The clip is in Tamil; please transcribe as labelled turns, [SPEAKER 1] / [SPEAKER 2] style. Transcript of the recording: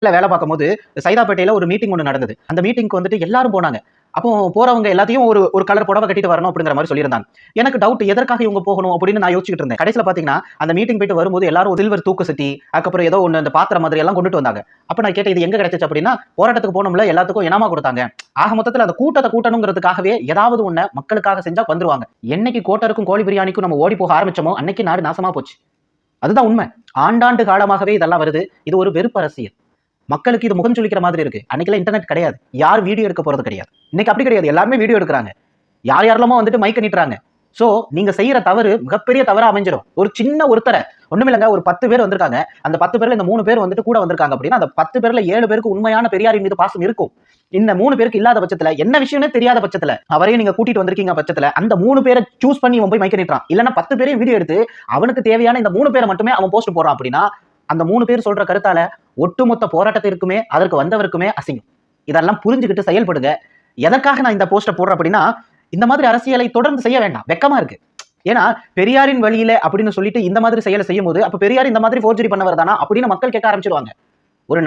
[SPEAKER 1] வேலை பார்க்கும்போது சைதாப்பேட்டையில ஒரு மீட்டிங் ஒன்று நடந்தது. அந்த மீட்டிங்க்கு வந்துட்டு எல்லாரும் போனாங்க. அப்போ போறவங்க எல்லாத்தையும் ஒரு கலர் புடவை கட்டிட்டு வரணும் அப்படிங்கிற மாதிரி சொல்லியிருந்தாங்க. எனக்கு டவுட் எதற்காக இவங்க போகணும் அப்படின்னு நான் யோசிச்சுட்டு இருந்தேன். கடைசியில பாத்தீங்கன்னா அந்த மீட்டிங் போயிட்டு வரும்போது எல்லாரும் ஒரு சில்வர் தூக்கு சட்டி, அதுக்கப்புறம் ஏதோ ஒன்று அந்த பாத்திரம் மாதிரி எல்லாம் கொண்டுட்டு வந்தாங்க. அப்ப நான் கேட்டேன், இது எங்க கிடைச்சிச்சு அப்படின்னா, போராட்டத்துக்கு போனோம்ல எல்லாத்துக்கும் இனமா கொடுத்தாங்க. ஆக மொத்தத்துல அந்த கூட்டத்தை கூட்டணுங்கிறதுக்காகவே ஏதாவது ஒண்ணு மக்களுக்காக செஞ்சா வந்துருவாங்க. என்னைக்கு கோட்டருக்கும் கோழி பிரியாணிக்கும் நம்ம ஓடி போக ஆரம்பிச்சோமோ அன்னைக்கு நாடு நாசமா போச்சு. அதுதான் உண்மை. ஆண்டாண்டு காலமாகவே இதெல்லாம் வருது. இது ஒரு வெறுப்பு அரசியல். மக்களுக்கு இது முகம் சுளிக்கிற மாதிரி இருக்கு. அன்னைக்கெல்லாம் இன்டர்நெட் கிடையாது. யார் வீடியோ எடுக்க போறது கிடையாது. இன்னைக்கு அப்படி கிடையாது. எல்லாருமே வீடியோ எடுக்கிறாங்க. யாரெல்லாமோ வந்துட்டு மைக்க நீட்டுறாங்க. சோ நீங்க செய்யற தவறு மிகப்பெரிய தவறா அமைஞ்சிடும். ஒரு சின்ன ஒருத்தரை ஒண்ணுமில்லங்க, ஒரு 10 பேர் வந்திருக்காங்க. அந்த 10 பேர்ல இந்த 3 பேர் வந்துட்டு கூட வந்திருக்காங்க அப்படின்னா அந்த 10 பேர்ல 7 பேருக்கு உண்மையான பெரியாரின் மீது பாசம் இருக்கும். இந்த 3 பேருக்கு இல்லாத பட்சத்துல, என்ன விஷயம்னே தெரியாத பட்சத்துல, அவரையும் நீங்க கூட்டிட்டு வந்திருக்கீங்க பட்சத்துல, அந்த 3 பேரை சூஸ் பண்ணி அவன் போய் மைக்க நீட்டுறான். இல்லன்னா 10 பேரையும் வீடியோ எடுத்து அவனுக்கு தேவையான இந்த 3 பேரை மட்டுமே அவன் போஸ்ட் போடுறான் அப்படின்னா அந்த 3 பேர் சொல்ற கருத்தால ஒட்டுமொத்த போராட்டத்திற்குமே அதற்கு வந்தவருக்குமே அசிங்கம். இதெல்லாம் புரிஞ்சுக்கிட்டு செயல்படுங்க. எதற்காக நான் இந்த போஸ்ட போடுறேன் அப்படின்னா, இந்த மாதிரி அரசியலை தொடர்ந்து செய்ய வேண்டாம். வெக்கமா இருக்கு. ஏன்னா பெரியாரின் வழியில அப்படின்னு சொல்லிட்டு இந்த மாதிரி செயலை செய்யும் போது அப்ப பெரியார் இந்த மாதிரி போர்ஜரி பண்ணவர் தானா அப்படின்னு மக்கள் கேட்க ஆரம்பிச்சிருவாங்க.